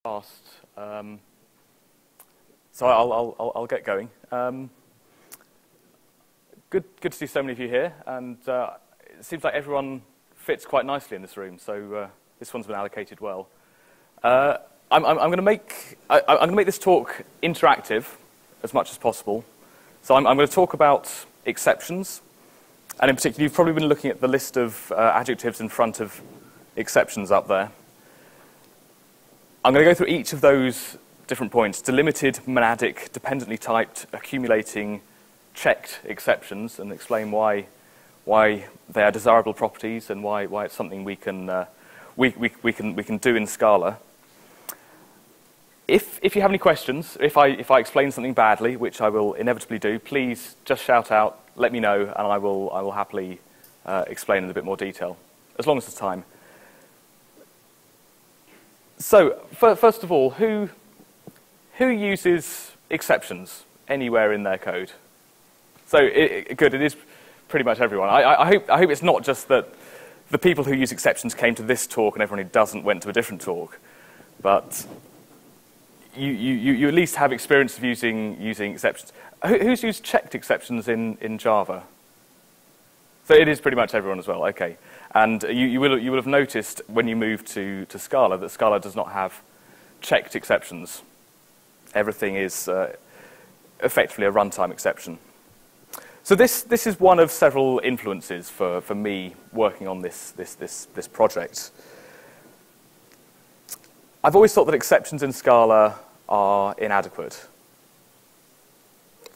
fast. So I'll get going. Good to see so many of you here, and it seems like everyone fits quite nicely in this room. So this one's been allocated well. I'm going to make this talk interactive as much as possible. So I'm going to talk about exceptions, and in particular, you've probably been looking at the list of adjectives in front of exceptions up there. I'm going to go through each of those different points: delimited, monadic, dependently typed, accumulating, checked exceptions, and explain why they are desirable properties and why it's something we can do in Scala. If you have any questions, if I explain something badly, which I will inevitably do, please just shout out, let me know, and I will happily explain in a bit more detail, as long as there's time. So, first of all, who uses exceptions anywhere in their code? So, good, it is pretty much everyone. I hope it's not just that the people who use exceptions came to this talk and everyone who doesn't went to a different talk, but you at least have experience of using exceptions. Who's used checked exceptions in Java? So it is pretty much everyone as well, okay. And you will have noticed when you move to Scala that Scala does not have checked exceptions. Everything is effectively a runtime exception. So this is one of several influences for me working on this project. I've always thought that exceptions in Scala are inadequate.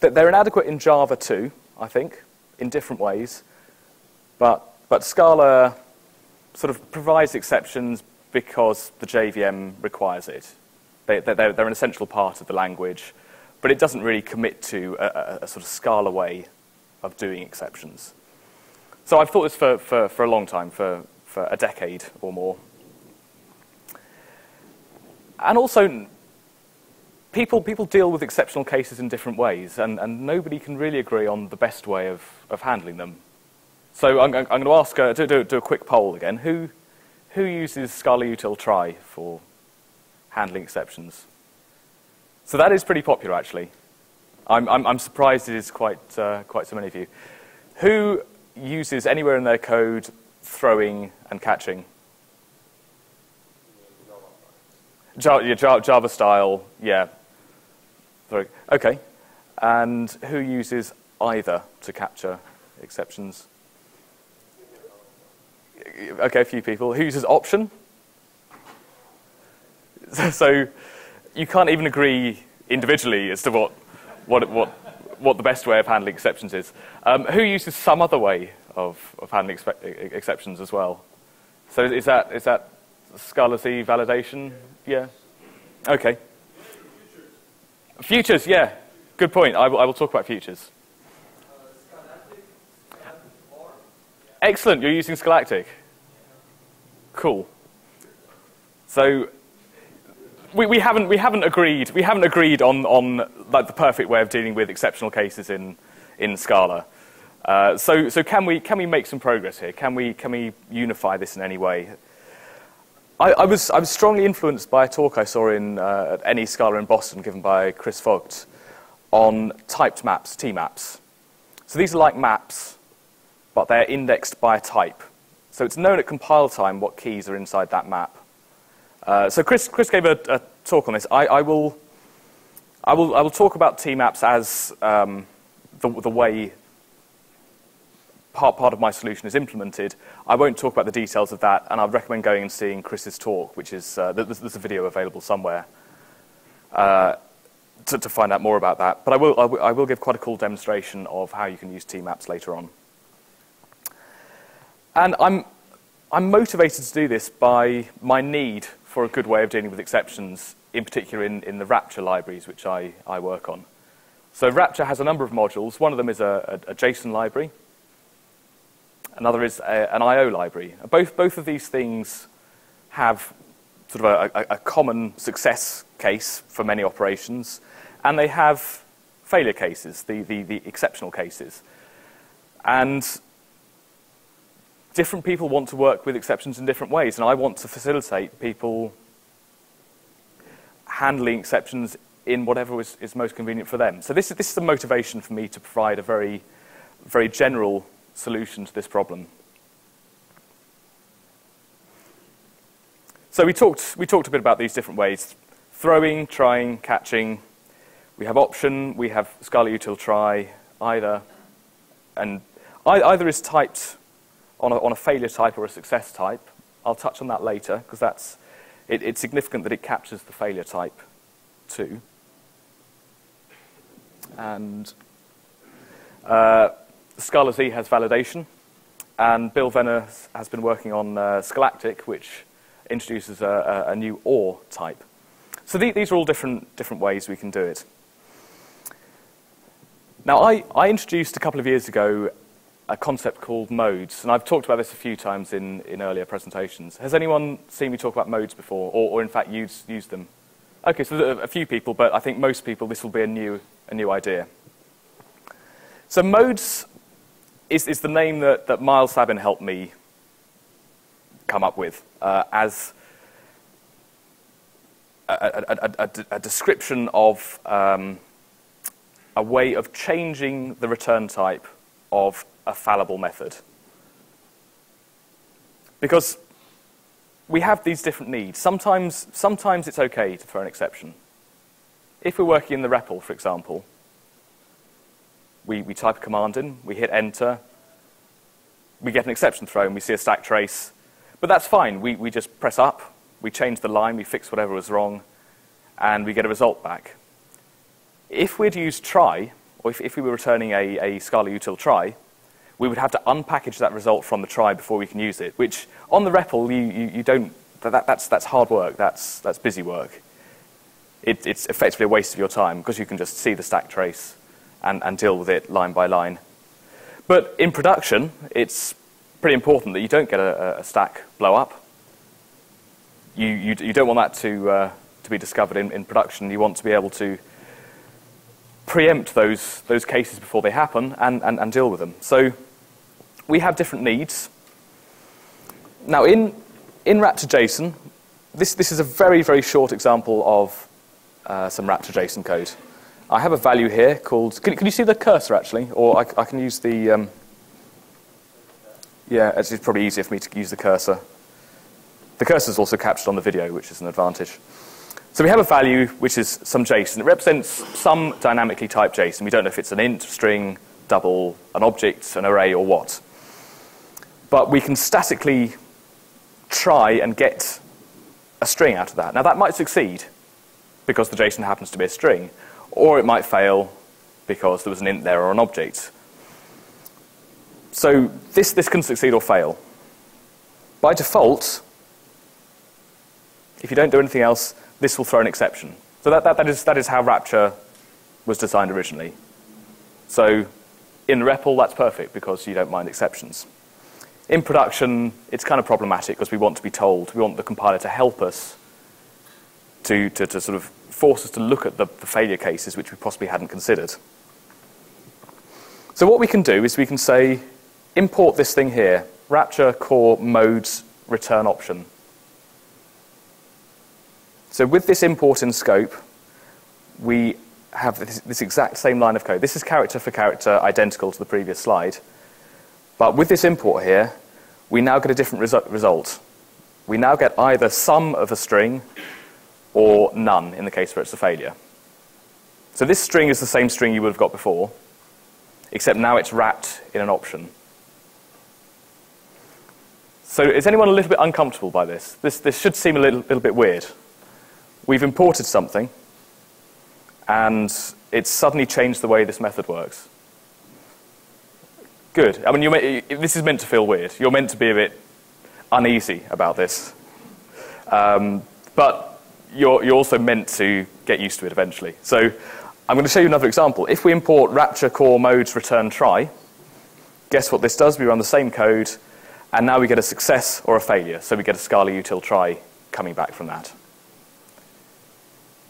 They're inadequate in Java too, I think, in different ways. But Scala sort of provides exceptions because the JVM requires it. They're an essential part of the language, but it doesn't really commit to a sort of Scala way of doing exceptions. So I've thought this for a long time, for a decade or more. And also, people deal with exceptional cases in different ways, and nobody can really agree on the best way of handling them. So I'm going to ask, do a quick poll again. Who uses Scala util try for handling exceptions? So that is pretty popular, actually. I'm surprised it is quite so many of you. Who uses anywhere in their code throwing and catching? Java style, yeah. Sorry. Okay. And who uses either to capture exceptions? Okay, a few people. Who uses option? So you can't even agree individually as to what the best way of handling exceptions is. Who uses some other way of handling exceptions as well? So is that Scala-Z validation? Yeah. Okay. Futures, yeah. Good point. I will talk about futures. Excellent. You're using Scholastic. Cool. So we haven't agreed on like the perfect way of dealing with exceptional cases in Scala. So can we make some progress here? Can we unify this in any way? I was strongly influenced by a talk I saw at NE Scala in Boston given by Chris Vogt on typed maps, T-maps. So these are like maps, but they're indexed by a type. So it's known at compile time what keys are inside that map. So Chris gave a talk on this. I will talk about T-maps as the way part of my solution is implemented. I won't talk about the details of that, and I'd recommend going and seeing Chris's talk, which is there's a video available somewhere to find out more about that. But I will give quite a cool demonstration of how you can use T-maps later on. And I'm motivated to do this by my need for a good way of dealing with exceptions, in particular in the Rapture libraries, which I work on. So Rapture has a number of modules. One of them is a JSON library. Another is an I/O library. Both of these things have sort of a common success case for many operations, and they have failure cases, the exceptional cases. And different people want to work with exceptions in different ways, and I want to facilitate people handling exceptions in whatever is most convenient for them. So this is the motivation for me to provide a very, very general solution to this problem. So we talked a bit about these different ways: throwing, trying, catching. We have option, we have Scala util try, either, and either is typed on a failure type or a success type. I'll touch on that later, because it's significant that it captures the failure type too. And Scala Z has validation, and Bill Venner has been working on Scalactic, which introduces a new OR type. So these are all different ways we can do it. Now, I introduced a couple of years ago a concept called modes, and I've talked about this a few times in earlier presentations. Has anyone seen me talk about modes before, or in fact used them? Okay, so there are a few people, but I think most people this will be a new idea. So modes is the name that Miles Sabin helped me come up with as a description of a way of changing the return type of a fallible method. Because we have these different needs. Sometimes it's okay to throw an exception. If we're working in the REPL, for example, we type a command in, we hit enter, we get an exception thrown, we see a stack trace, but that's fine. We just press up, we change the line, we fix whatever was wrong, and we get a result back. If we'd used try, or if we were returning a Scala util try, we would have to unpackage that result from the try before we can use it, which on the REPL, you don't, that's hard work, that's busy work. It's effectively a waste of your time, because you can just see the stack trace and deal with it line by line. But in production, it's pretty important that you don't get a stack blow up. You don't want that to be discovered in production. You want to be able to preempt those cases before they happen and deal with them. So we have different needs. Now in Raptor.json, this is a very, very short example of some Raptor.json code. I have a value here called, can you see the cursor actually? Or I can use the, yeah, it's probably easier for me to use the cursor. The cursor is also captured on the video, which is an advantage. So we have a value, which is some JSON. It represents some dynamically typed JSON. We don't know if it's an int, string, double, an object, an array, or what. But we can statically try and get a string out of that. Now, that might succeed because the JSON happens to be a string, or it might fail because there was an int there or an object. So this can succeed or fail. By default, if you don't do anything else, this will throw an exception. So that is how Rapture was designed originally. So in REPL, that's perfect because you don't mind exceptions. In production, it's kind of problematic because we want to be told, we want the compiler to help us to sort of force us to look at the failure cases which we possibly hadn't considered. So what we can do is we can say, import this thing here, Rapture core modes return option. So with this import in scope, we have this exact same line of code. This is character for character, identical to the previous slide. But with this import here, we now get a different result. We now get either some of a string or none in the case where it's a failure. So this string is the same string you would have got before, except now it's wrapped in an option. So is anyone a little bit uncomfortable by this? This should seem a little bit weird. We've imported something, and it's suddenly changed the way this method works. Good. I mean, this is meant to feel weird. You're meant to be a bit uneasy about this. But you're also meant to get used to it eventually. So I'm going to show you another example. If we import Rapture core modes return try, guess what this does? We run the same code, and now we get a success or a failure. So we get a Scala util try coming back from that.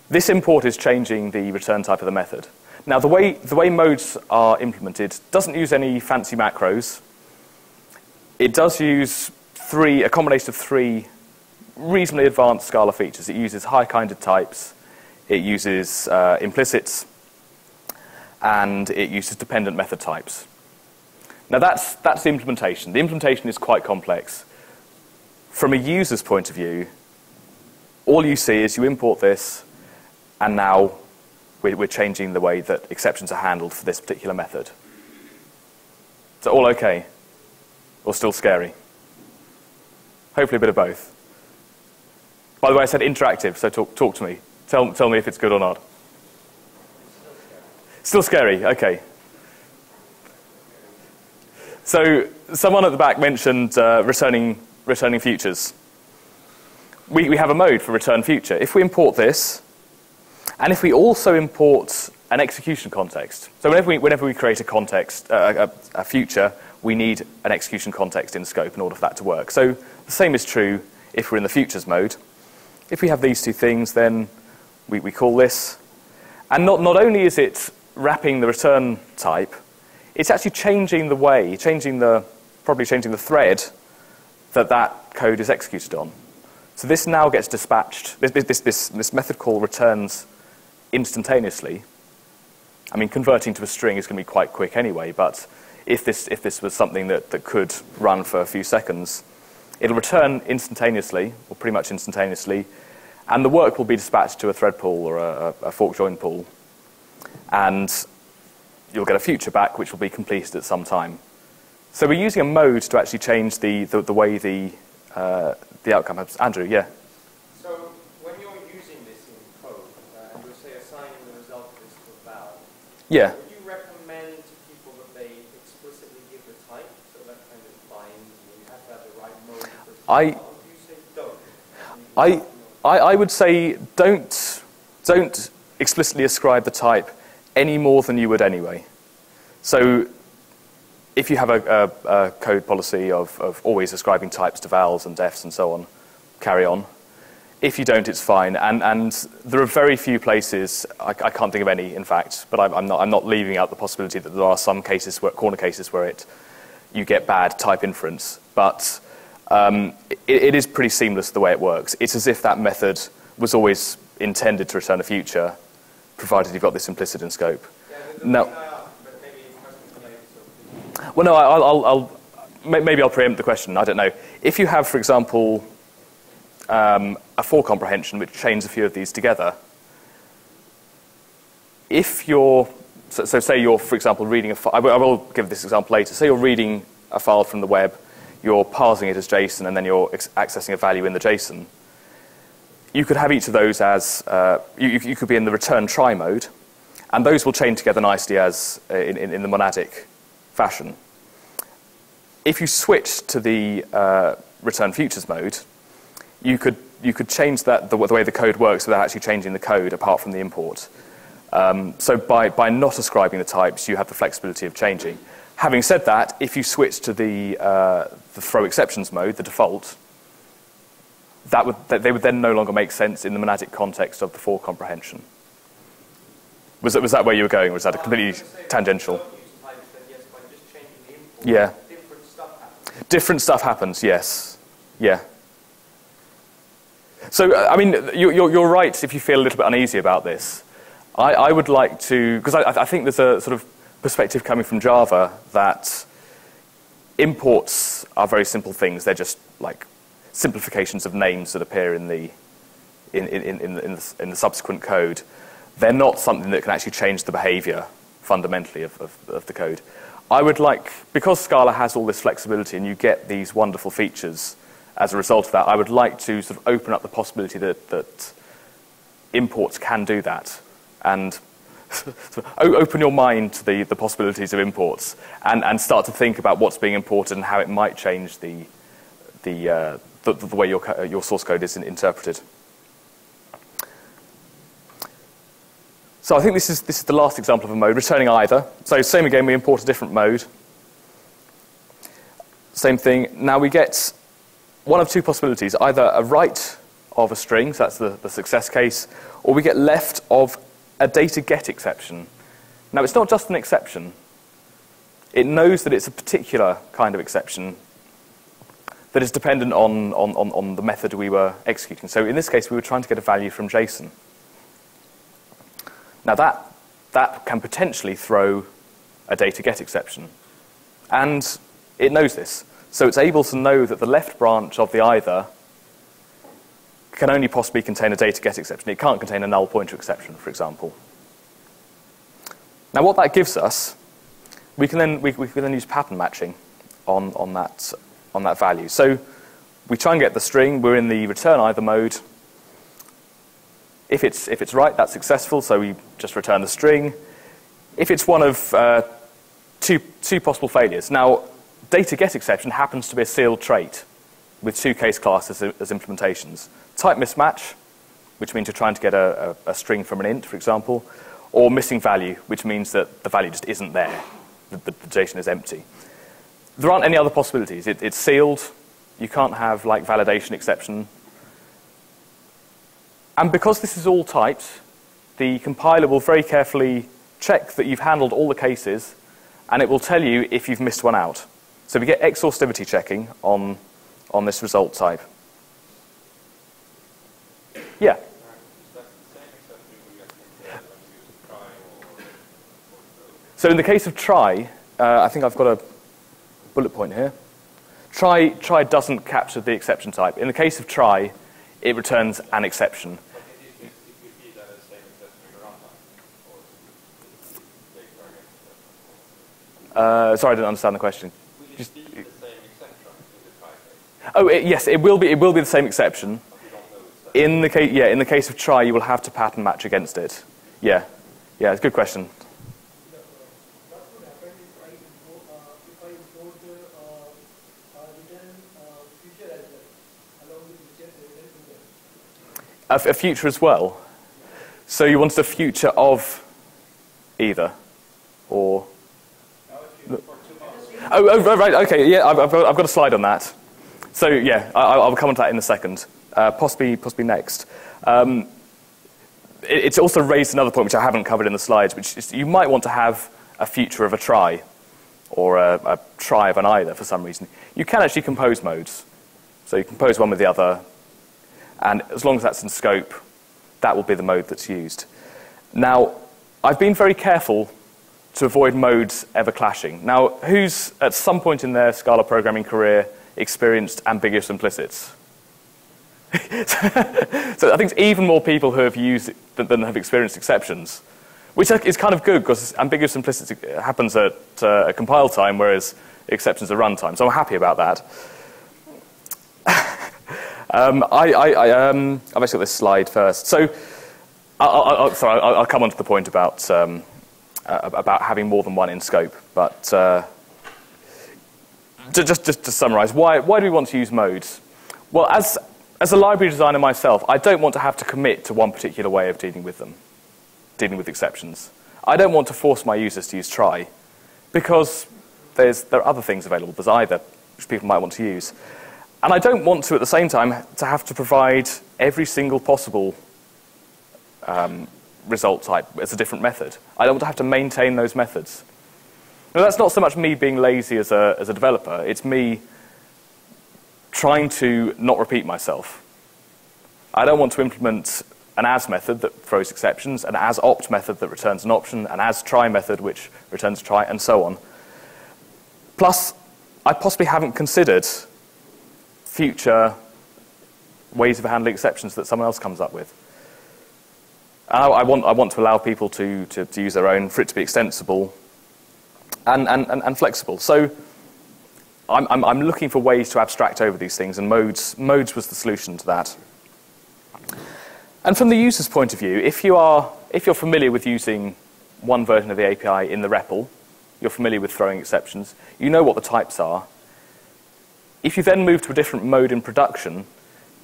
This import is changing the return type of the method. Now, the way modes are implemented doesn't use any fancy macros. It does use a combination of three reasonably advanced Scala features. It uses high-kinded types. it uses implicits, and it uses dependent method types. Now that's the implementation. The implementation is quite complex. From a user's point of view, all you see is you import this, and now we're changing the way that exceptions are handled for this particular method. Is that all okay? Or still scary? Hopefully a bit of both. By the way, I said interactive, so talk to me. Tell me if it's good or not. Still scary, okay. So someone at the back mentioned returning futures. We have a mode for return future. If we import this, and if we also import an execution context. So whenever we create a context, a future, we need an execution context in scope in order for that to work. So the same is true if we're in the futures mode. If we have these two things, then we call this. And not only is it wrapping the return type, it's actually changing the way, probably changing the thread that code is executed on. So this now gets dispatched. This method call returns instantaneously. I mean, converting to a string is going to be quite quick anyway, but if this was something that could run for a few seconds, it'll return instantaneously, or pretty much instantaneously, and the work will be dispatched to a thread pool or a fork join pool. And you'll get a future back, which will be completed at some time. So we're using a mode to actually change the way the outcome happens. Andrew, yeah? So when you're using this in code, and you'll say assigning the result of this to a val, Yeah. would you recommend to people that they explicitly give the type, so that kind of binds, you have to have the right mode for it? Or would you say don't? I would say don't explicitly ascribe the type any more than you would anyway. So if you have a code policy of always ascribing types to vals and defs and so on, carry on. If you don't, it's fine. And there are very few places, I can't think of any, in fact, but I'm not leaving out the possibility that there are some cases, corner cases, where you get bad type inference. But it is pretty seamless the way it works. It's as if that method was always intended to return a future, provided you've got this implicit in scope. Yeah, well, no, maybe I'll preempt the question. I don't know. If you have, for example, a for comprehension which chains a few of these together, if you're, so say you're, for example, reading a file, I will give this example later. Say you're reading a file from the web, you're parsing it as JSON, and then you're accessing a value in the JSON. You could have each of those as, you could be in the return try mode, and those will chain together nicely as in the monadic fashion. If you switch to the return futures mode, you could change that the way the code works without actually changing the code apart from the import. So by not ascribing the types, you have the flexibility of changing. Having said that, if you switch to the throw exceptions mode, the default, they would then no longer make sense in the monadic context of the for comprehension. Was that where you were going, or was that completely tangential? Yeah. Different stuff happens, yes. Yeah. So, I mean, you're right if you feel a little bit uneasy about this. I would like to, because I think there's a sort of perspective coming from Java that imports are very simple things. They're just like simplifications of names that appear in the subsequent code. They're not something that can actually change the behavior fundamentally of the code. I would like, because Scala has all this flexibility and you get these wonderful features as a result of that, I would like to sort of open up the possibility that imports can do that, and sort of open your mind to the possibilities of imports, and start to think about what's being imported and how it might change the way your source code is interpreted. So I think this is the last example of a mode, returning either. So same again, we import a different mode. Same thing. Now we get one of two possibilities, either a right of a string, so that's the success case, or we get left of a data get exception. Now it's not just an exception. It knows that it's a particular kind of exception that is dependent on the method we were executing. So in this case, we were trying to get a value from JSON. Now that can potentially throw a data get exception. And it knows this. So it's able to know that the left branch of the either can only possibly contain a data get exception. It can't contain a null pointer exception, for example. Now what that gives us, we can then use pattern matching on that value. So we try and get the string, we're in the return either mode. If it's right, that's successful, so we just return the string. If it's one of two possible failures. Now, data get exception happens to be a sealed trait with two case classes as implementations. Type mismatch, which means you're trying to get a string from an int, for example, or missing value, which means that the value just isn't there. The JSON is empty. There aren't any other possibilities. It's sealed. You can't have like validation exception. And because this is all typed, the compiler will very carefully check that you've handled all the cases, and it will tell you if you've missed one out. So we get exhaustivity checking on this result type. Yeah? So in the case of try, I think I've got a bullet point here. Try doesn't capture the exception type. In the case of try, it returns an exception. Sorry, I didn't understand the question. Yes, it will be the same exception. In the case of try, you will have to pattern match against it. Yeah, it's a good question. A future as well. So you wanted a future of either, or. Oh, right. Okay. Yeah, I've got a slide on that. So yeah, I'll come on to that in a second. Possibly next. It's also raised another point which I haven't covered in the slides, which is you might want to have a future of a try, or a try of an either for some reason. You can actually compose modes. So you compose one with the other, and as long as that's in scope, that will be the mode that's used. Now, I've been very careful to avoid modes ever clashing. Now, who's at some point in their Scala programming career experienced ambiguous implicits? So I think it's even more people who have used it than have experienced exceptions, which is kind of good because ambiguous implicits happens at compile time, whereas exceptions are runtime. So I'm happy about that. I've actually got this slide first. So I'll come on to the point about having more than one in scope. But just to summarize, why do we want to use modes? Well, as a library designer myself, I don't want to have to commit to one particular way of dealing with them, dealing with exceptions. I don't want to force my users to use try, because there are other things available. There's either, which people might want to use. And I don't want to, at the same time, to have to provide every single possible result type as a different method. I don't want to have to maintain those methods. Now, that's not so much me being lazy as a developer. It's me trying to not repeat myself. I don't want to implement an as method that throws exceptions, an as opt method that returns an option, an as try method which returns try, and so on. Plus, I possibly haven't considered future ways of handling exceptions that someone else comes up with. I want to allow people to use their own, for it to be extensible and flexible. So I'm looking for ways to abstract over these things, and modes was the solution to that. And from the user's point of view, if you're familiar with using one version of the API in the REPL, you're familiar with throwing exceptions, you know what the types are. If you then move to a different mode in production,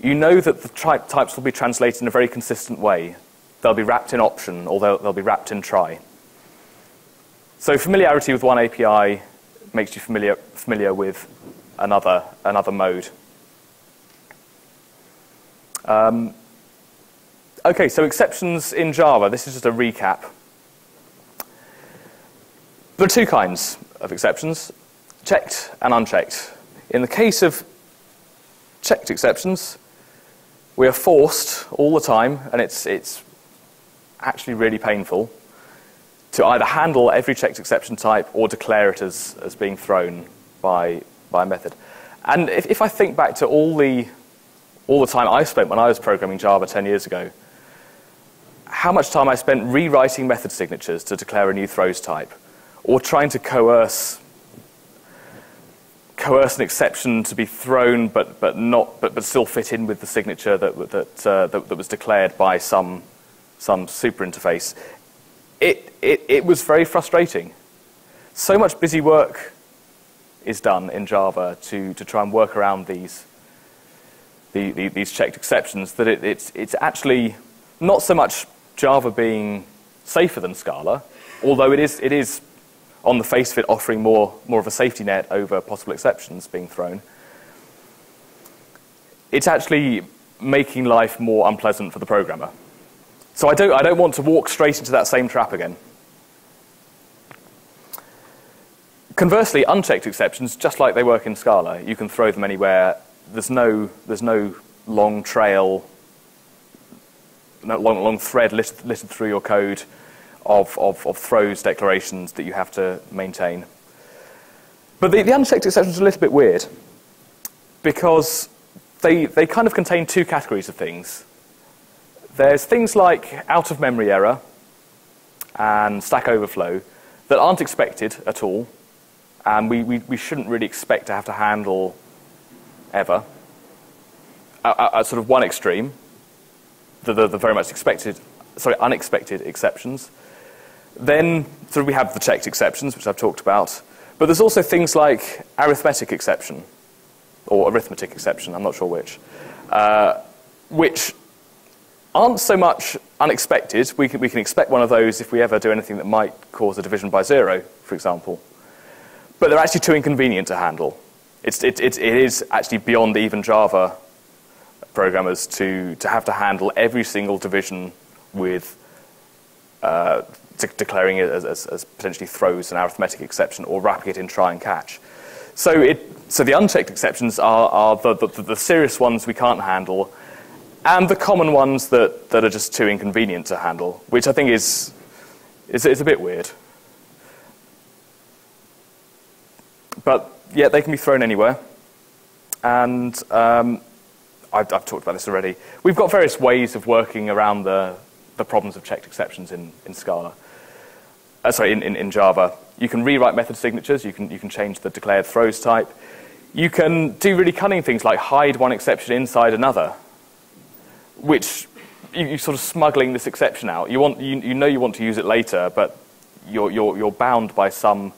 you know that the types will be translated in a very consistent way. They'll be wrapped in option, or they'll be wrapped in try. So familiarity with one API makes you familiar with another mode. Okay, so exceptions in Java. This is just a recap. There are two kinds of exceptions, checked and unchecked. In the case of checked exceptions, we are forced all the time, and it's actually really painful to either handle every checked exception type or declare it as being thrown by a method. And if I think back to all the time I spent when I was programming Java 10 years ago, how much time I spent rewriting method signatures to declare a new throws type, or trying to coerce an exception to be thrown, but still fit in with the signature that was declared by some super interface. It was very frustrating. So much busy work is done in Java to try and work around these checked exceptions that it's actually not so much Java being safer than Scala, although it is on the face of it offering more of a safety net over possible exceptions being thrown. It's actually making life more unpleasant for the programmer. So I don't want to walk straight into that same trap again. Conversely, unchecked exceptions, just like they work in Scala, you can throw them anywhere. There's no long trail, no long thread littered through your code of throws declarations that you have to maintain. But the unchecked exceptions are a little bit weird because they kind of contain two categories of things. There's things like out-of-memory error and Stack Overflow that aren't expected at all, and we shouldn't really expect to have to handle ever. At sort of one extreme, the very much unexpected exceptions. Then sort of we have the checked exceptions, which I've talked about. But there's also things like arithmetic exception, or arithmetic exception, I'm not sure which aren't so much unexpected. We can expect one of those if we ever do anything that might cause a division by 0, for example. But they're actually too inconvenient to handle. It is actually beyond even Java programmers to have to handle every single division with declaring it as potentially throws an arithmetic exception or wrapping it in try and catch. So the unchecked exceptions are the serious ones we can't handle, and the common ones that are just too inconvenient to handle, which I think is a bit weird. But yeah, they can be thrown anywhere, and I've talked about this already. We've got various ways of working around the problems of checked exceptions in Scala. In Java. You can rewrite method signatures. You can change the declared throws type. You can do really cunning things like hide one exception inside another, which you're sort of smuggling this exception out. You know you want to use it later, but you're bound by some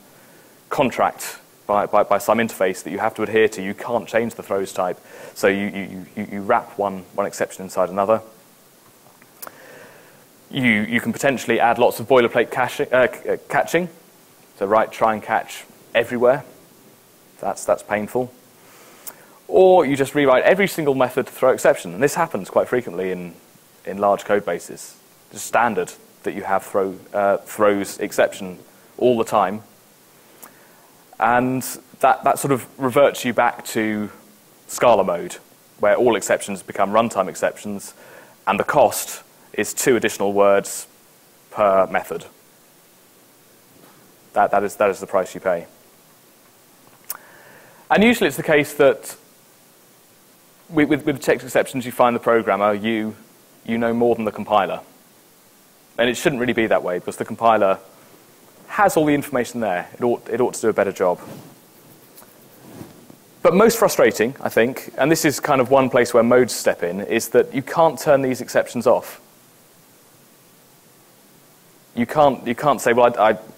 contract, by some interface that you have to adhere to. You can't change the throws type, so you wrap one exception inside another. You can potentially add lots of boilerplate catching, so try and catch everywhere. That's painful. Or you just rewrite every single method to throw exception, and this happens quite frequently in large code bases. It's standard that you have throws exception all the time, and that sort of reverts you back to Scala mode, where all exceptions become runtime exceptions, and the cost is 2 additional words per method. That is the price you pay. And usually it's the case that with checked exceptions, you find the programmer, you know more than the compiler. And it shouldn't really be that way, because the compiler has all the information there. It ought to do a better job. But most frustrating, I think, and this is kind of one place where modes step in, is that you can't turn these exceptions off. You can't say, well,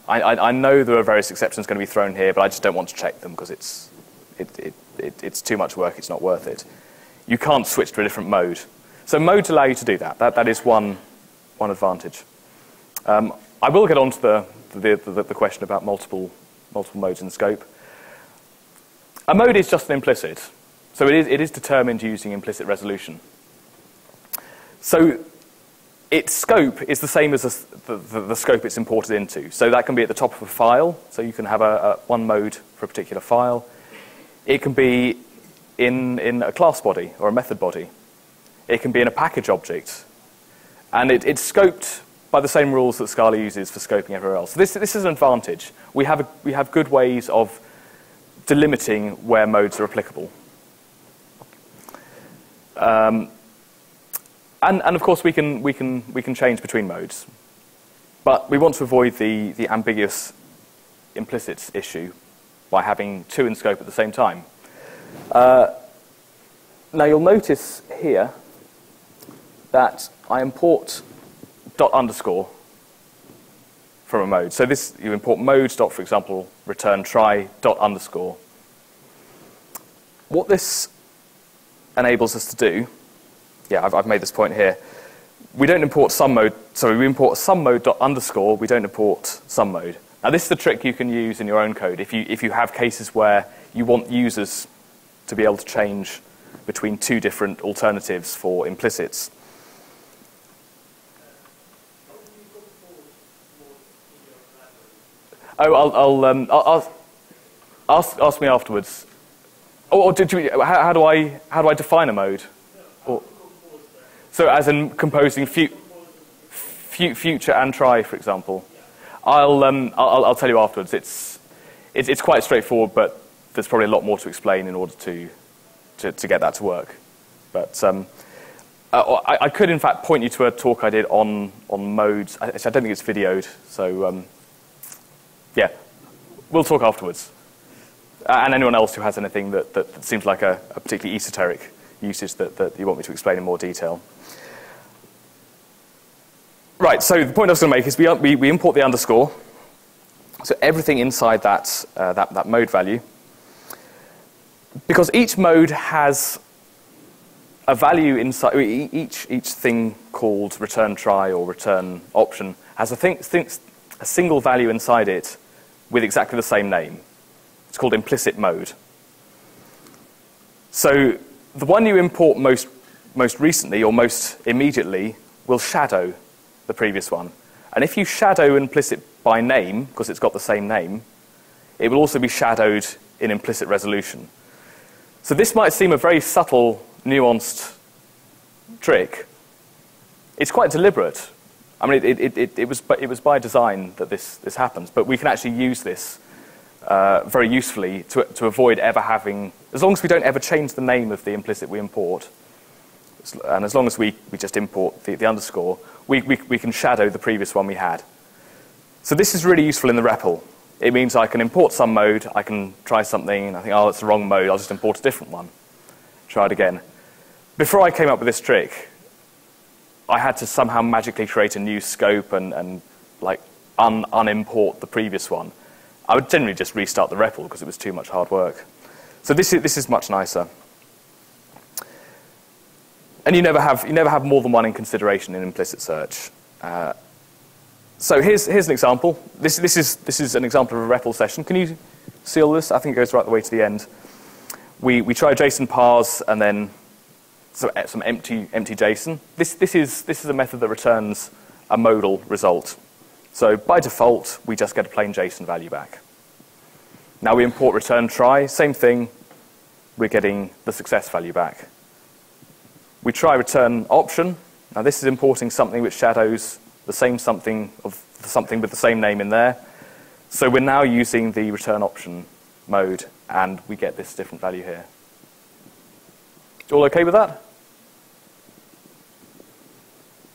I know there are various exceptions going to be thrown here, but I just don't want to check them because it's too much work, it's not worth it. You can't switch to a different mode. So modes allow you to do that. That is one advantage. I will get on to the question about multiple modes in scope. A mode is just an implicit. So it is determined using implicit resolution. So its scope is the same as the scope it's imported into. So that can be at the top of a file. So you can have one mode for a particular file. It can be in a class body or a method body. It can be in a package object. And it's scoped by the same rules that Scala uses for scoping everywhere else. So this is an advantage. We have good ways of delimiting where modes are applicable. And of course we can change between modes. But we want to avoid the ambiguous implicits issue by having two in scope at the same time. Now you'll notice here that I import dot underscore from a mode. So this, you import modes dot, for example, return try dot underscore. What this enables us to do, yeah, I've made this point here. We don't import some mode, sorry, we import some mode dot underscore, we don't import some mode. Now this is the trick you can use in your own code if you have cases where you want users to be able to change between two different alternatives for implicits. Oh, ask me afterwards. Or how do I define a mode? Or, so as in composing future and try, for example. I'll tell you afterwards. It's quite straightforward, but there's probably a lot more to explain in order to get that to work. But I could in fact point you to a talk I did on modes. I don't think it's videoed, so yeah, we'll talk afterwards. And anyone else who has anything that seems like a particularly esoteric usage that you want me to explain in more detail. Right, so the point I was going to make is we import the underscore, so everything inside that mode value. Because each mode has a value inside, each thing called return try or return option has a single value inside it with exactly the same name. It's called implicit mode. So the one you import most recently or most immediately will shadow the previous one. And if you shadow implicit by name, because it's got the same name, it will also be shadowed in implicit resolution. So this might seem a very subtle, nuanced trick. It's quite deliberate. I mean, it was by design that this happens, but we can actually use this very usefully to avoid ever having, as long as we don't ever change the name of the implicit we import, and as long as we just import the underscore, we can shadow the previous one we had. So this is really useful in the REPL. It means I can import some mode, I can try something, and I think, oh, it's the wrong mode, I'll just import a different one. Try it again. Before I came up with this trick, I had to somehow magically create a new scope and like unimport the previous one. I would generally just restart the REPL because it was too much hard work. So this is much nicer. And you never have more than one in consideration in implicit search. So here's an example. This is an example of a REPL session. Can you see all this? I think it goes right the way to the end. We try JSON parse and then some empty JSON. This is a method that returns a modal result. So by default, we just get a plain JSON value back. Now we import return try, same thing. We're getting the success value back. We try return option. Now this is importing something which shadows the same something of something with the same name in there. So we're now using the return option mode, and we get this different value here. All okay with that?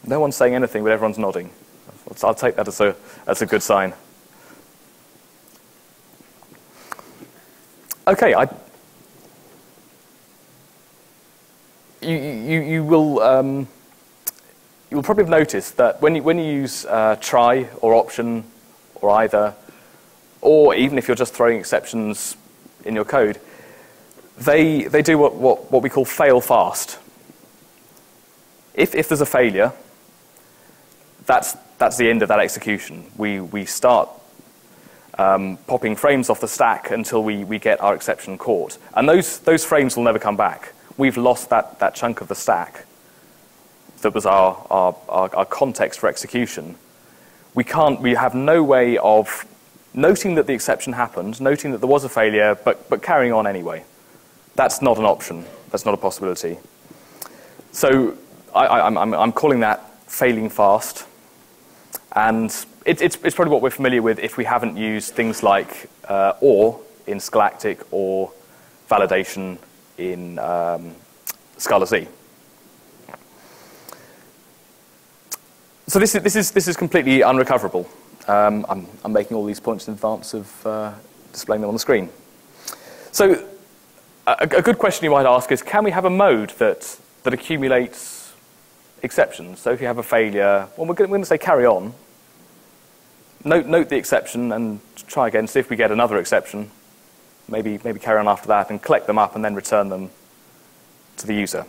No one's saying anything, but everyone's nodding. I'll take that as a good sign. Okay, you will probably have noticed that when you use try or option or either, or even if you're just throwing exceptions in your code, they do what we call fail fast. If there's a failure, that's the end of that execution. We start popping frames off the stack until we get our exception caught. And those frames will never come back. We've lost that chunk of the stack that was our context for execution. We have no way of noting that the exception happened, noting that there was a failure, but carrying on anyway. That's not an option. That's not a possibility. So I'm calling that failing fast. And it's probably what we're familiar with if we haven't used things like or in Scholastic or validation in Scala Z. So this is completely unrecoverable. I'm making all these points in advance of displaying them on the screen. So a good question you might ask is, can we have a mode that accumulates exceptions? So if you have a failure, well, we're going to say carry on. Note the exception and try again, see if we get another exception. Maybe carry on after that and collect them up and then return them to the user.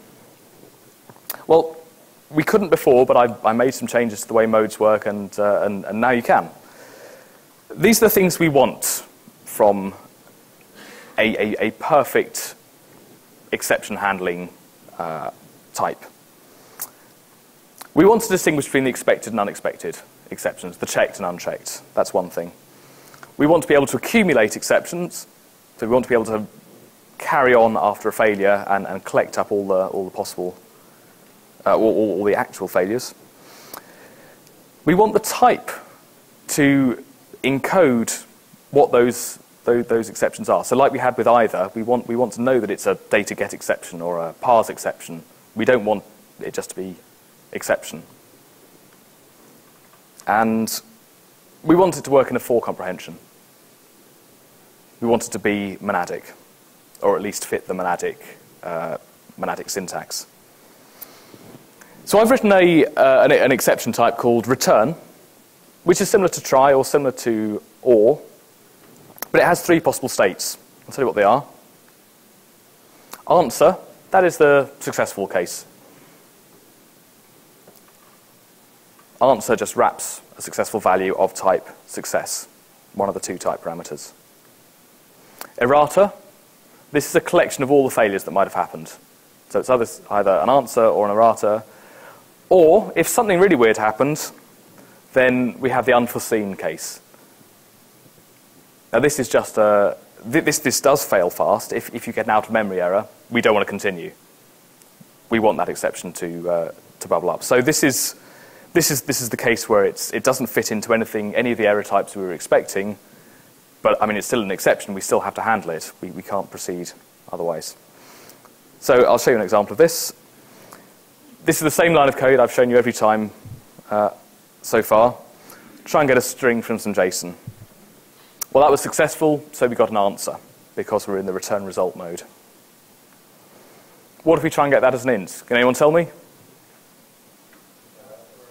Well, we couldn't before, but I made some changes to the way modes work, and now you can. These are the things we want from a perfect exception handling type. We want to distinguish between the expected and unexpected exceptions, the checked and unchecked. That's one thing. We want to be able to accumulate exceptions, so we want to be able to carry on after a failure and collect up all the possible, all the actual failures. We want the type to encode what those exceptions are. So like we had with either, we want to know that it's a data get exception or a parse exception. We don't want it just to be exception. And we want it to work in a for comprehension. We want it to be monadic, or at least fit the monadic syntax. So I've written an exception type called return, which is similar to try or similar to or, but it has three possible states. I'll tell you what they are. Answer, that is the successful case. Answer just wraps a successful value of type success, one of the two type parameters. Errata, this is a collection of all the failures that might have happened. So it's either an answer or an errata, or if something really weird happened, then we have the unforeseen case. Now this is just this does fail fast. If you get an out-of-memory error, we don't want to continue. We want that exception to bubble up. So this is the case where it doesn't fit into any of the error types we were expecting, but I mean it's still an exception. We still have to handle it. We can't proceed otherwise. So I'll show you an example of this. This is the same line of code I've shown you every time so far. Try and get a string from some JSON. Well, that was successful, so we got an answer because we're in the return result mode. What if we try and get that as an int? Can anyone tell me?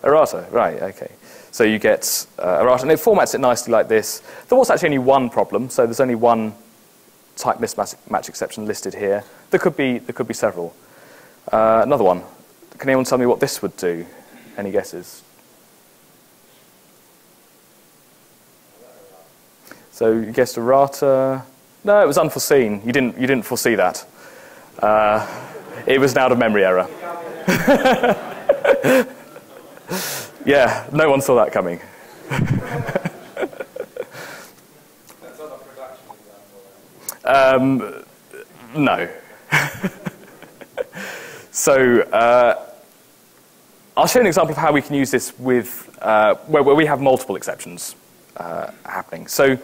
Errata, right, okay. So you get errata, and it formats it nicely like this. There was actually only one problem, so there's only one type mismatch exception listed here. There could be several. Another one. Can anyone tell me what this would do? Any guesses? So you guessed errata. No, it was unforeseen. You didn't foresee that. It was an out-of-memory error. Yeah, no one saw that coming. That's not a production example. No. So I'll show you an example of how we can use this with where we have multiple exceptions happening. So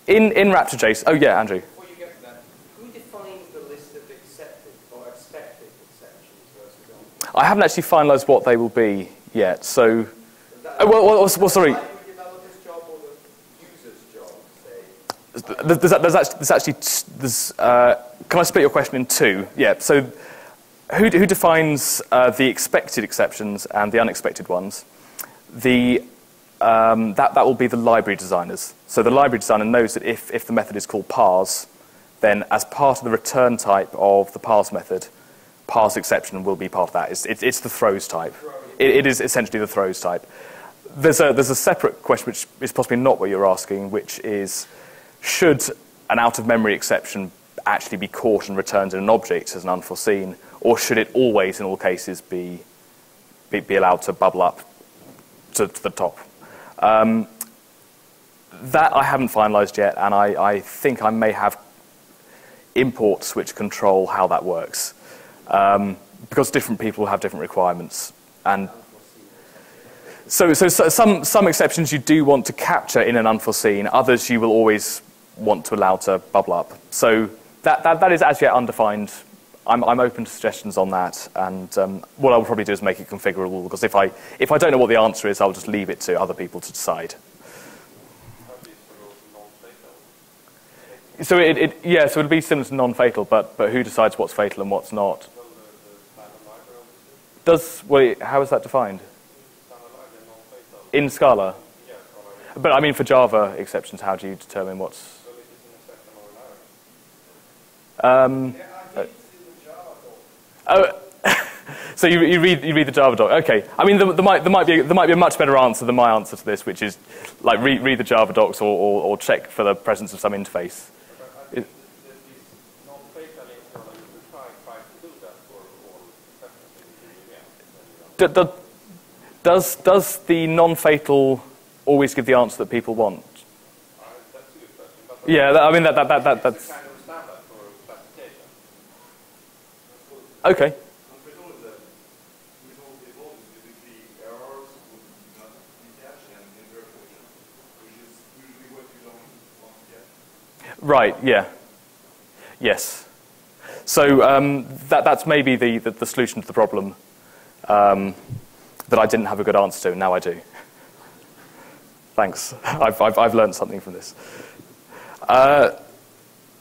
in Raptor.js, oh yeah, Andrew. Before you get to that, who defines the list of accepted or expected exceptions versus unexpected? I haven't actually finalized what they will be yet. So, well, sorry. The developer's job or the user's job, say? Can I split your question in two? Yeah. So, who defines the expected exceptions and the unexpected ones? That will be the library designers. So the library designer knows that if the method is called parse, then as part of the return type of the parse method, parse exception will be part of that. It's the throws type. It is essentially the throws type. There's a separate question which is possibly not what you're asking, which is, should an out-of-memory exception actually be caught and returned in an object as an unforeseen, or should it always, in all cases, be allowed to bubble up to the top? That I haven't finalized yet, and I think I may have imports which control how that works, because different people have different requirements. And some exceptions you do want to capture in an unforeseen. Others you will always want to allow to bubble up. So that is as yet undefined. I'm open to suggestions on that, and what I'll probably do is make it configurable, because if I don't know what the answer is, I'll just leave it to other people to decide. So it'll be similar to non-fatal, but who decides what's fatal and what's not? How is that defined? In Scala? But I mean, for Java exceptions, how do you determine what's... So you read the Java doc. Okay. I mean, there might be a much better answer than my answer to this, which is like read the Java docs or check for the presence of some interface. Does the non-fatal always give the answer that people want? Yeah, I mean that's okay. Right. Yeah. Yes. So that's maybe the solution to the problem that I didn't have a good answer to, and now I do. Thanks. I've learned something from this.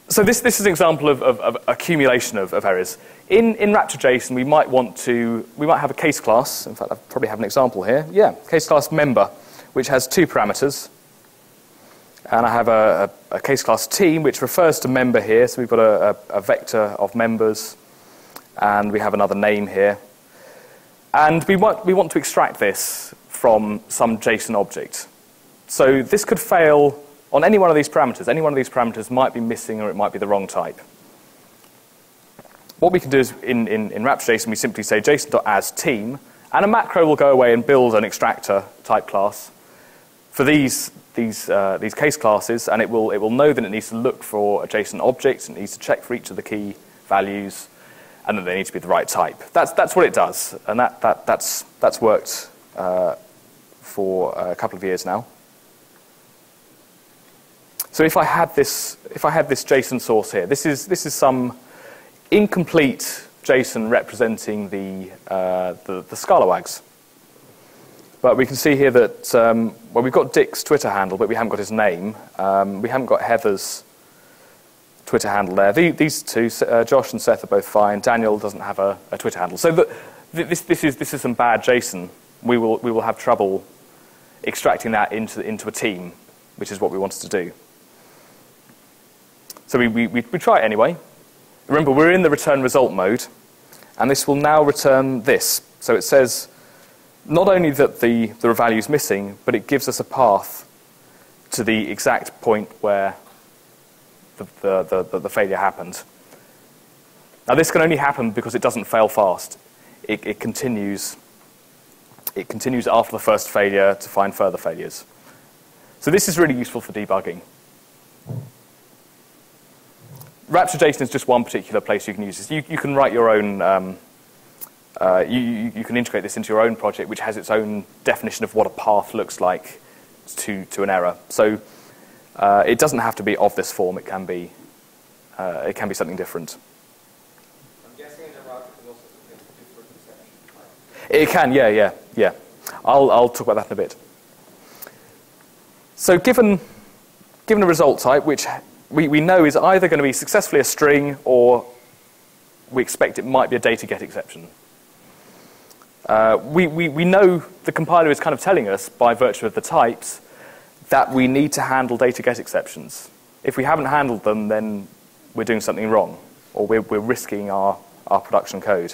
So this is an example of accumulation of errors. In Rapture.json, we might have a case class. In fact, I probably have an example here. Yeah, case class member, which has two parameters. And I have a case class team, which refers to member here. So we've got a vector of members, and we have another name here. And we want to extract this from some JSON object. So this could fail on any one of these parameters. Any one of these parameters might be missing, or it might be the wrong type. What we can do is in Rapture.json, we simply say json.asTeam, and a macro will go away and build an extractor type class for these case classes, and it will know that it needs to look for a JSON object, and it needs to check for each of the key values, and that they need to be the right type. That's what it does, and that's worked for a couple of years now. So if I had this JSON source here, this is some incomplete JSON representing the Scala wags. But we can see here that, well, we've got Dick's Twitter handle, but we haven't got his name. We haven't got Heather's Twitter handle there. These two, Josh and Seth, are both fine. Daniel doesn't have a Twitter handle. So this is some bad JSON. We will have trouble extracting that into a team, which is what we wanted to do. So we try it anyway. Remember, we're in the return result mode, and this will now return this. So it says not only that the value is missing, but it gives us a path to the exact point where the failure happened. Now this can only happen because it doesn't fail fast. It continues after the first failure to find further failures. So this is really useful for debugging. Rapture.json is just one particular place you can use this. You can write your own. You can integrate this into your own project, which has its own definition of what a path looks like to an error. So it doesn't have to be of this form. It can be something different. I'm guessing the router can also submit different exceptions, right? It can, yeah. I'll talk about that in a bit. So given a result type, which we know is either going to be successfully a string, or we expect it might be a data get exception. We know the compiler is kind of telling us, by virtue of the types, that we need to handle data get exceptions. If we haven't handled them, then we're doing something wrong, or we're risking our production code.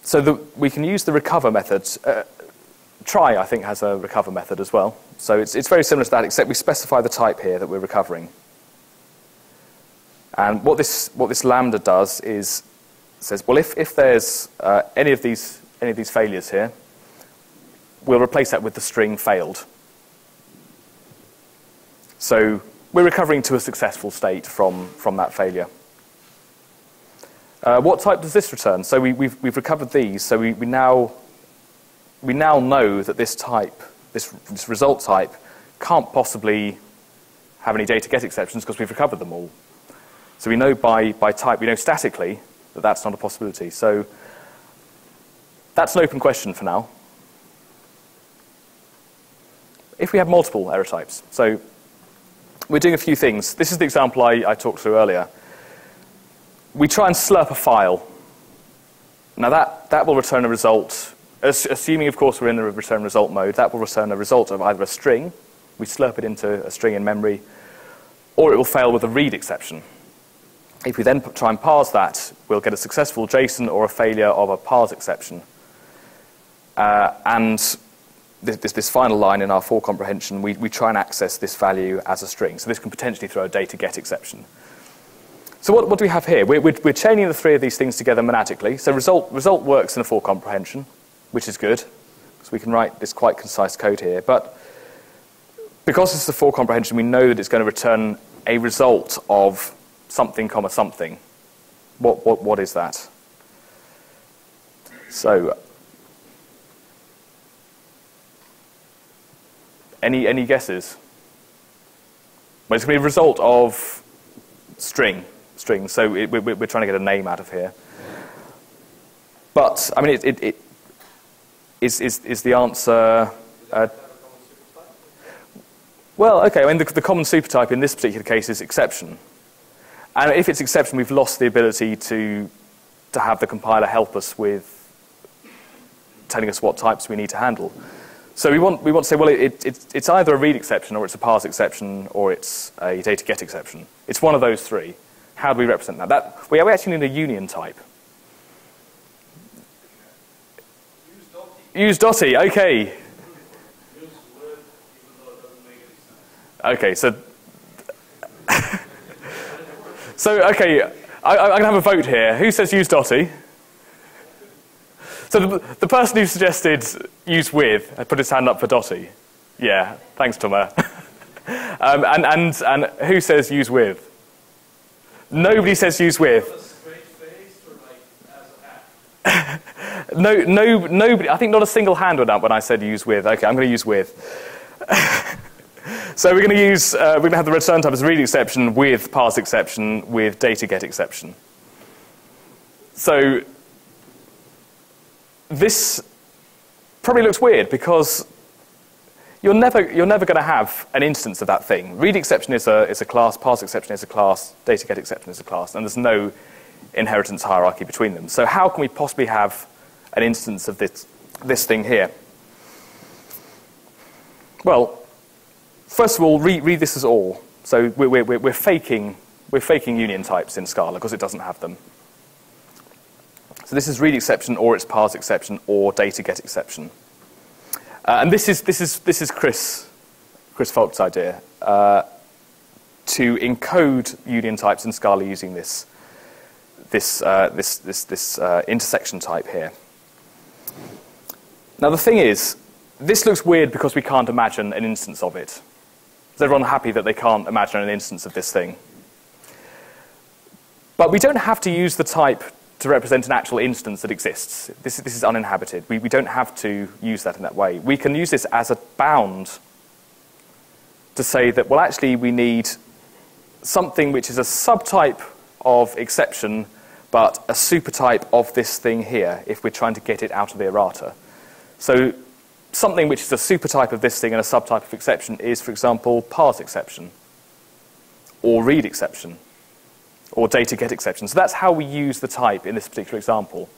So we can use the recover methods. Try, I think, has a recover method as well. So it's very similar to that, except we specify the type here that we're recovering. And what this lambda does is says, well, if there's any of these failures here, we'll replace that with the string failed. So we're recovering to a successful state from that failure. What type does this return? So we've recovered these, so we now know that this type, this result type, can't possibly have any data get exceptions because we've recovered them all. So we know by type, we know statically that that's not a possibility. So that's an open question for now. If we have multiple error types, so we're doing a few things. This is the example I talked through earlier. We try and slurp a file. Now that will return a result, assuming of course we're in the return result mode, that will return a result of either a string, we slurp it into a string in memory, or it will fail with a read exception. If we then try and parse that, we'll get a successful JSON or a failure of a parse exception. And this final line in our for comprehension, we try and access this value as a string. So this can potentially throw a data get exception. So what do we have here? We're chaining the three of these things together monadically. So result works in a for comprehension, which is good, because we can write this quite concise code here. But because this is a for comprehension, we know that it's going to return a result of something, comma, something. What is that? So, any guesses? Well, it's going to be a result of string. So we're trying to get a name out of here. But I mean, it is the answer. Well, okay. I mean, the common supertype in this particular case is exception. And if it's exception, we've lost the ability to have the compiler help us with telling us what types we need to handle. So we want to say, well, it's either a read exception, or it's a parse exception, or it's a data get exception. It's one of those three. How do we represent that? We actually need a union type. Use Dotty, okay. Okay, so okay, I'm going to have a vote here. Who says use Dotty? So the person who suggested use with put his hand up for Dotty. Yeah, thanks, Thomas. and who says use with? Nobody says use with. Nobody. I think not a single hand went up when I said use with. Okay, I'm going to use with. So we're going to use. We're going to have the return type as read exception with parse exception with data get exception. So this probably looks weird because you're never going to have an instance of that thing. Read exception is a class, parse exception is a class, data get exception is a class, and there's no inheritance hierarchy between them. So how can we possibly have an instance of this thing here? Well, first of all, read this as all. So we're faking union types in Scala because it doesn't have them. So this is read exception, or it's parse exception, or data get exception. And this is Chris Falk's idea to encode union types in Scala using this intersection type here. Now the thing is, this looks weird because we can't imagine an instance of it. Is everyone happy that they can't imagine an instance of this thing? But we don't have to use the type to represent an actual instance that exists. This is uninhabited. We don't have to use that in that way. We can use this as a bound to say that, well, actually, we need something which is a subtype of exception, but a supertype of this thing here, if we're trying to get it out of the errata. So something which is a supertype of this thing and a subtype of exception is, for example, parse exception, or read exception, or data get exception. So that's how we use the type in this particular example.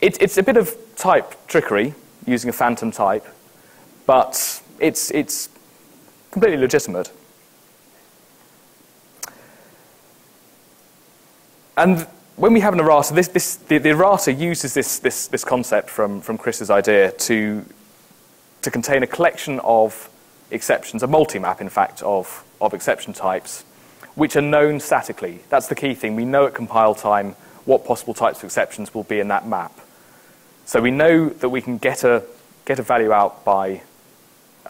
It's a bit of type trickery, using a phantom type, but it's completely legitimate. And when we have an errata, the errata uses this concept from Chris's idea to contain a collection of exceptions, a multi-map, in fact, of exception types, which are known statically. That's the key thing. We know at compile time what possible types of exceptions will be in that map. So we know that we can get a value out by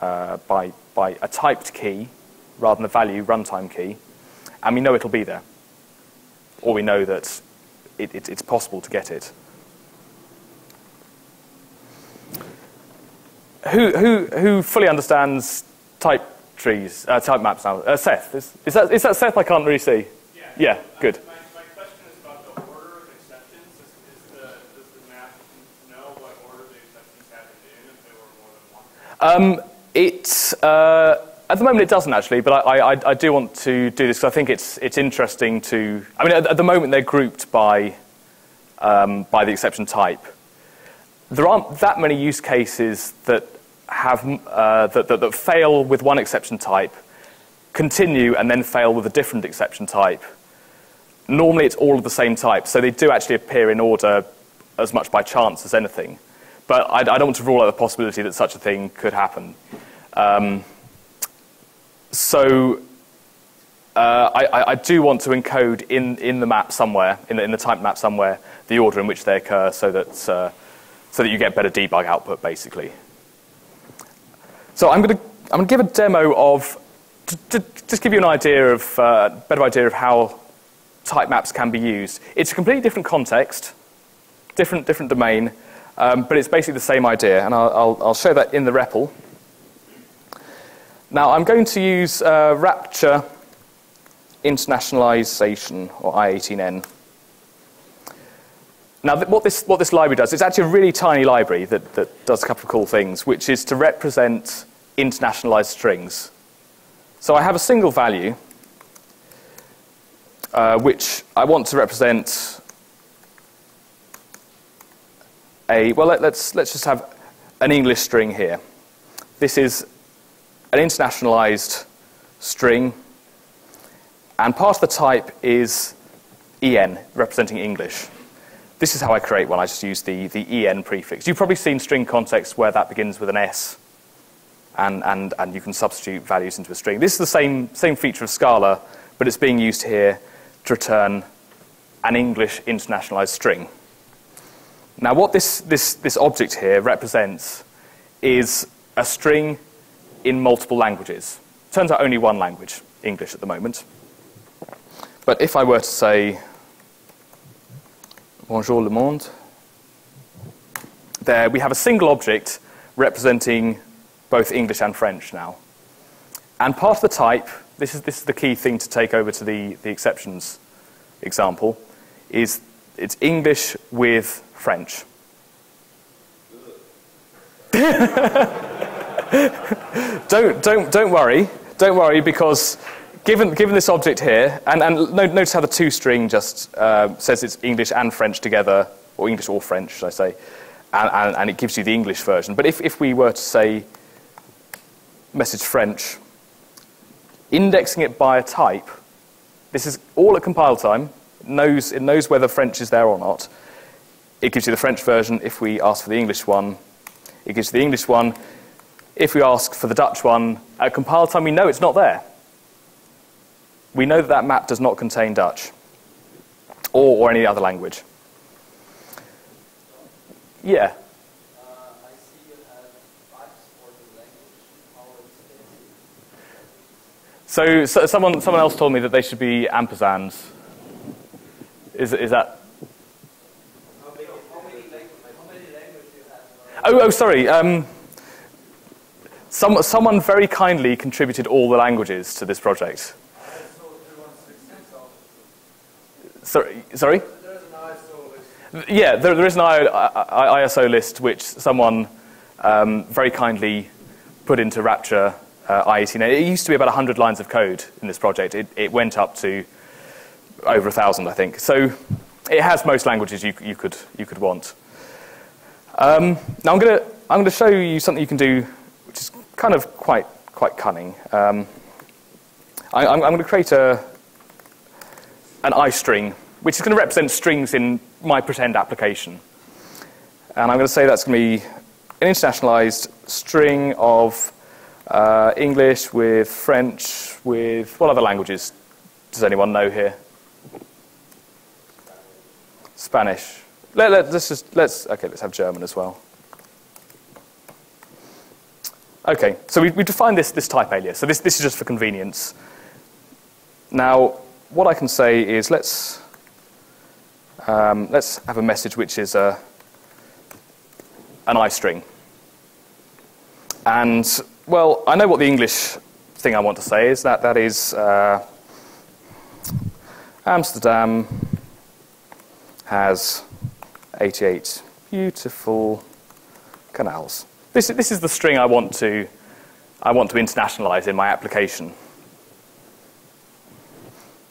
a typed key rather than a value runtime key, and we know it'll be there. Or we know that it's possible to get it. Who fully understands type trees, type maps now? Seth, is that Seth? I can't really see. Yeah, good. My question is about the order of exceptions. Does the map know what order the exceptions happened in if there were more than one? At the moment it doesn't actually, but I do want to do this because I think it's interesting to. I mean, at the moment they're grouped by the exception type. There aren't that many use cases that have that fail with one exception type, continue and then fail with a different exception type. Normally it's all of the same type, so they do actually appear in order as much by chance as anything. But I don't want to rule out the possibility that such a thing could happen. So I do want to encode in the map somewhere, in the type map somewhere, the order in which they occur, so that you get better debug output, basically. So I'm going to give a demo of to just give you an idea of better idea of how type maps can be used. It's a completely different context, different domain, but it's basically the same idea, and I'll show that in the REPL. Now I'm going to use Rapture Internationalization, or I18N. Now what this library does, it's actually a really tiny library that does a couple of cool things, which is to represent internationalized strings. So I have a single value, which I want to represent let's just have an English string here. This is an internationalized string, and part of the type is EN, representing English. This is how I create one. I just use the EN prefix. You've probably seen string contexts where that begins with an S, and you can substitute values into a string. This is the same feature of Scala, but it's being used here to return an English internationalized string. Now what this object here represents is a string in multiple languages. Turns out only one language, English at the moment. But if I were to say, bonjour le monde, there we have a single object representing both English and French now. And part of the type, this is the key thing to take over to the exceptions example, is it's English with French. Don't worry, because given this object here, and notice how the toString just says it's English and French together, or English or French, should I say, and it gives you the English version. But if we were to say message French, indexing it by a type, this is all at compile time. It knows whether French is there or not. It gives you the French version. If we ask for the English one, it gives you the English one. If we ask for the Dutch one, at compile time we know it's not there. We know that map does not contain Dutch or any other language. Yeah. I see you have types for the language. How is So someone else told me that they should be ampersands. Is that? How many languages do you have? Oh, sorry. Someone very kindly contributed all the languages to this project. Sorry? There's an ISO list. Yeah, there is an ISO list which someone very kindly put into Rapture I18. It used to be about 100 lines of code in this project. It went up to over 1,000, I think. So it has most languages you could want. Now I'm going to show you something you can do, which is kind of quite cunning. I'm going to create an iString, which is going to represent strings in my pretend application. And I'm going to say that's going to be an internationalized string of English with French with what other languages does anyone know here? Spanish. Let's have German as well. Okay, so we defined this type alias. So this is just for convenience. Now, what I can say is let's let's have a message which is an I string. And, well, I know what the English thing I want to say is. That is Amsterdam has 88 beautiful canals. This is the string I want to internationalize in my application.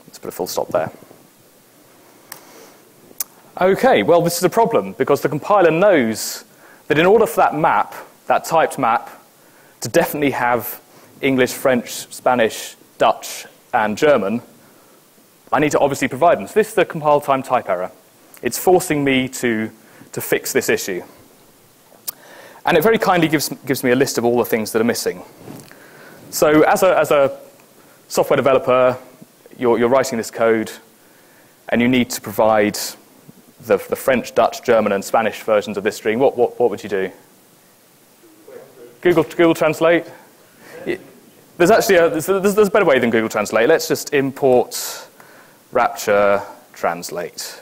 Let's put a full stop there. Okay, well, this is a problem because the compiler knows that in order for that map, that typed map, to definitely have English, French, Spanish, Dutch, and German, I need to obviously provide them. So this is the compile time type error. It's forcing me to fix this issue. And it very kindly gives me a list of all the things that are missing. So as a software developer, you're writing this code, and you need to provide the French, Dutch, German, and Spanish versions of this string. What would you do? Google Translate? There's actually there's a better way than Google Translate. Let's just import Rapture Translate.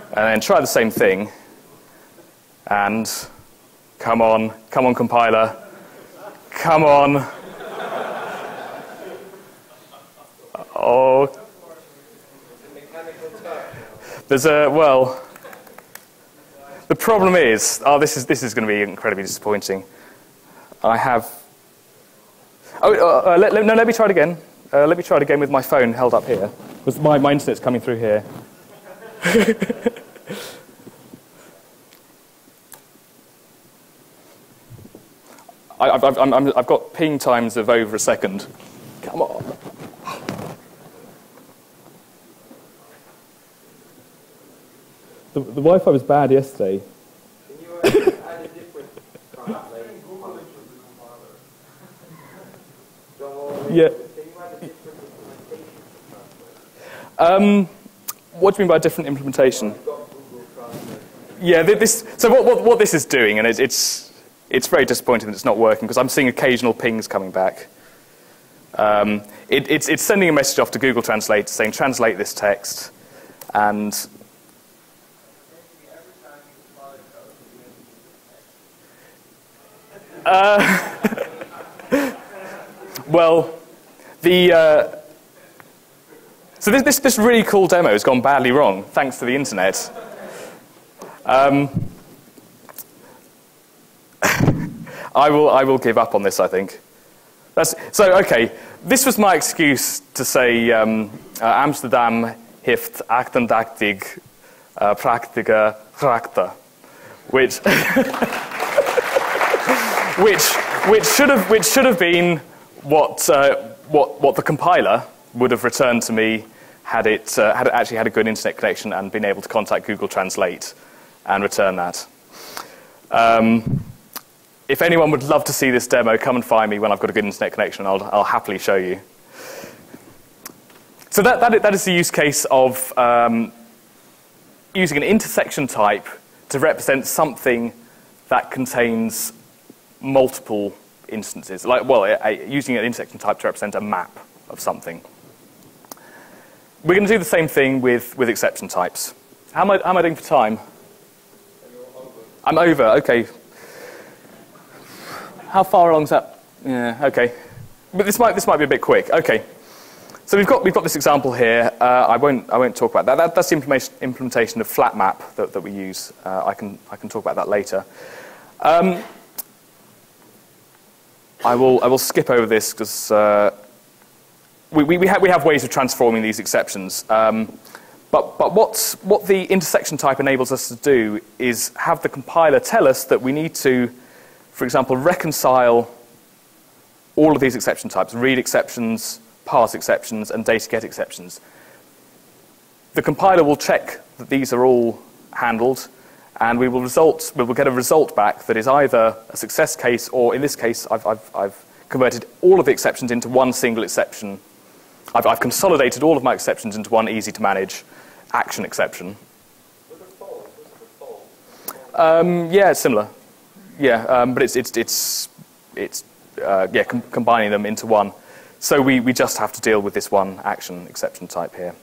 And then try the same thing. And come on, compiler. Come on. Oh. There's well, the problem is, this is going to be incredibly disappointing. I have, let me try it again. Let me try it again with my phone held up here. Because my internet's coming through here. I've got ping times of over a second. Come on. The Wi-Fi was bad yesterday. Can you add a different translate function? Yeah. Can you add a different implementation to translate? What do you mean by different implementation? You've got Google Translate. Yeah, so what this is doing, and it's very disappointing that it's not working because I'm seeing occasional pings coming back. It's sending a message off to Google Translate saying translate this text, and well, so this really cool demo has gone badly wrong thanks to the internet. I will give up on this, I think. Okay, this was my excuse to say Amsterdam heeft 88 prachtige grachten, which should have been what the compiler would have returned to me had it actually had a good internet connection and been able to contact Google Translate and return that. If anyone would love to see this demo, come and find me when I've got a good internet connection. I'll happily show you. So that is the use case of using an intersection type to represent something that contains multiple instances. Using an intersection type to represent a map of something. We're going to do the same thing with exception types. How am I doing for time? I'm over. Okay. How far along is that? Yeah. Okay. But this might be a bit quick. Okay. So we've got this example here. I won't talk about that. That's the implementation of flat map that we use. I can talk about that later. I will skip over this because we have ways of transforming these exceptions. But what the intersection type enables us to do is have the compiler tell us that we need to, for example, reconcile all of these exception types: read exceptions, parse exceptions, and data get exceptions. The compiler will check that these are all handled, and we will get a result back that is either a success case, or in this case, I've converted all of the exceptions into one single exception. I've consolidated all of my exceptions into one easy to manage action exception. Yeah, it's similar. Yeah, but it's combining them into one. So we just have to deal with this one action exception type here.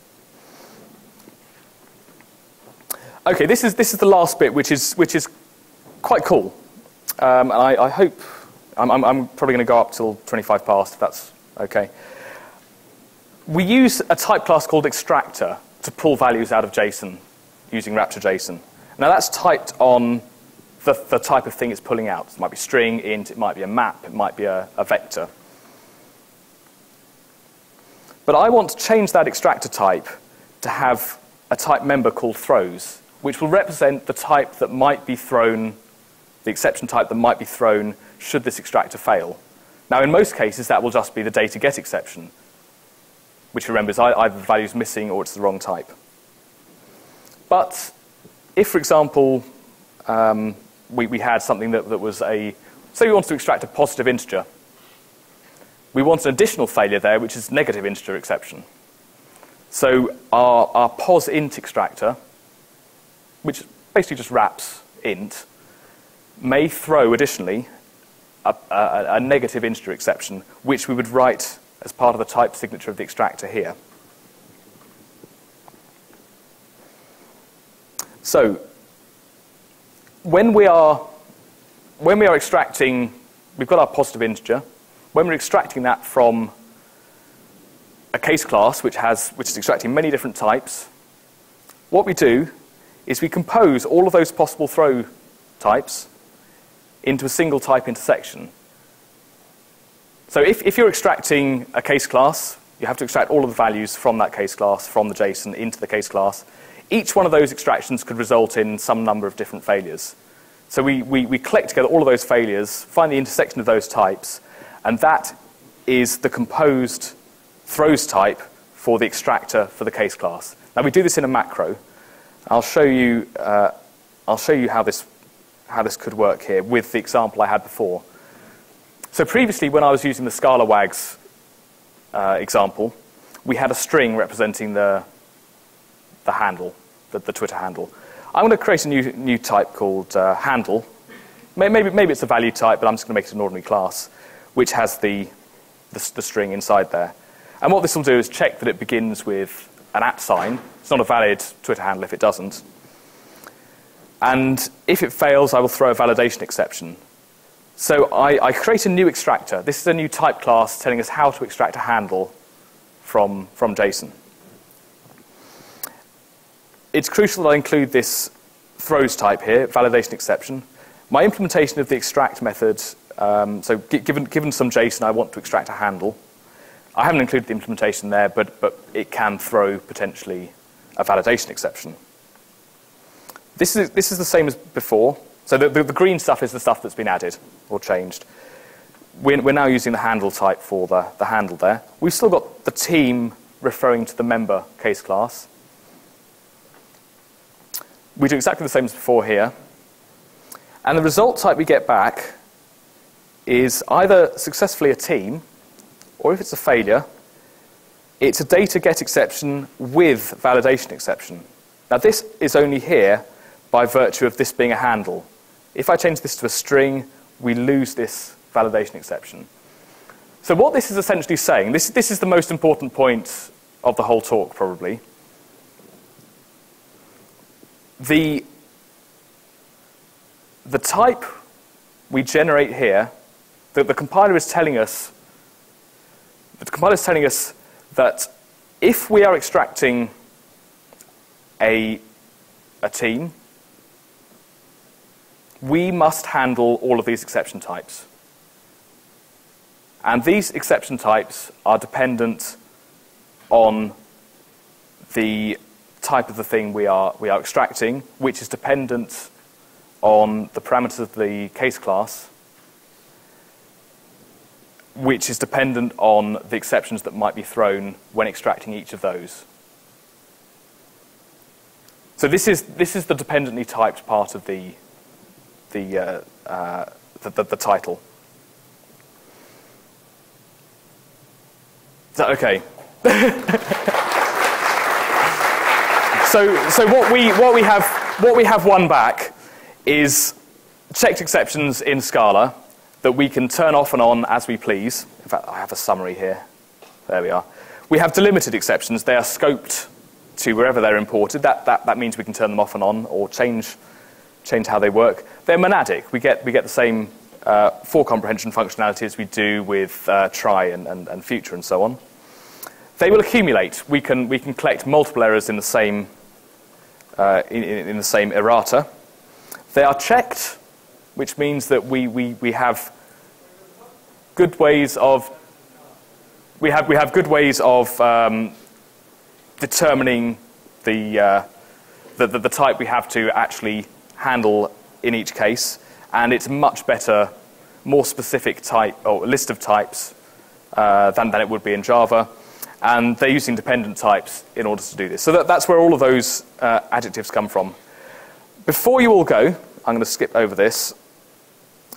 Okay, this is the last bit, which is quite cool, and I hope I'm probably going to go up till 25 past, if that's okay. We use a type class called extractor to pull values out of JSON using Rapture.json. Now that's typed on the type of thing it's pulling out. It might be string, int, it might be a map, it might be a vector. But I want to change that extractor type to have a type member called throws, which will represent the type that might be thrown, the exception type that might be thrown should this extractor fail. Now, in most cases, that will just be the data get exception, which remembers either the value is missing or it's the wrong type. But if, for example, we had something that was say we wanted to extract a positive integer, we want an additional failure there, which is negative integer exception. So our posInt extractor, which basically just wraps int, may throw additionally a negative integer exception, which we would write as part of the type signature of the extractor here. So when we are extracting, we've got our positive integer. When we're extracting that from a case class which is extracting many different types, what we do is we compose all of those possible throw types into a single type intersection. So if you're extracting a case class, you have to extract all of the values from that case class, from the JSON into the case class. Each one of those extractions could result in some number of different failures. So we collect together all of those failures, find the intersection of those types, and that is the composed throws type for the extractor for the case class. Now we do this in a macro. I'll show you how this could work here with the example I had before. So previously, when I was using the Scala wags example, we had a string representing the handle, the Twitter handle. I'm going to create a new type called handle. Maybe it's a value type, but I'm just going to make it an ordinary class, which has the string inside there. And what this will do is check that it begins with an @ sign. It's not a valid Twitter handle if it doesn't. And if it fails, I will throw a validation exception. So I create a new extractor. This is a new type class telling us how to extract a handle from JSON. It's crucial that I include this throws type here, validation exception. My implementation of the extract method, so given some JSON, I want to extract a handle. I haven't included the implementation there, but it can throw potentially a validation exception. This is the same as before. So the green stuff is the stuff that's been added or changed. We're now using the handle type for the handle there. We've still got the team referring to the member case class. We do exactly the same as before here. And the result type we get back is either successfully a team, or if it's a failure, it's a data get exception with validation exception. Now this is only here by virtue of this being a handle. If I change this to a string, we lose this validation exception. So what this is essentially saying, this is the most important point of the whole talk probably. The type we generate here, the compiler is telling us that if we are extracting a team, we must handle all of these exception types. And these exception types are dependent on the type of the thing we are extracting, which is dependent on the parameters of the case class, which is dependent on the exceptions that might be thrown when extracting each of those. So this is the dependently typed part of the title. Is that okay? So what we have won back is checked exceptions in Scala that we can turn off and on as we please. In fact, I have a summary here. There we are. We have delimited exceptions. They are scoped to wherever they're imported. That means we can turn them off and on or change how they work. They're monadic. We get the same for comprehension functionality as we do with try and future and so on. They will accumulate. We can collect multiple errors in the same in the same errata. They are checked, which means that we have good ways of determining the type we have to actually handle in each case, and it's much better, more specific type or list of types than it would be in Java, and they're using dependent types in order to do this. So that's where all of those adjectives come from. Before you all go, I'm going to skip over this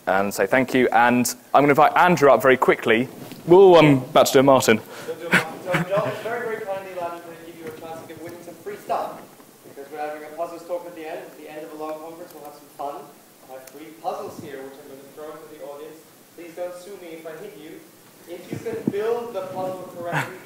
and say thank you, and I'm going to invite Andrew up very quickly. I'm about to do a Martin. So Jon very, very kindly allowed me to give you a chance to winning some free stuff, because we're having a puzzles talk at the end. At the end of a long conference, we'll have some fun. I have 3 puzzles here, which I'm going to throw into the audience. Please don't sue me if I hit you. If you can build the puzzle correctly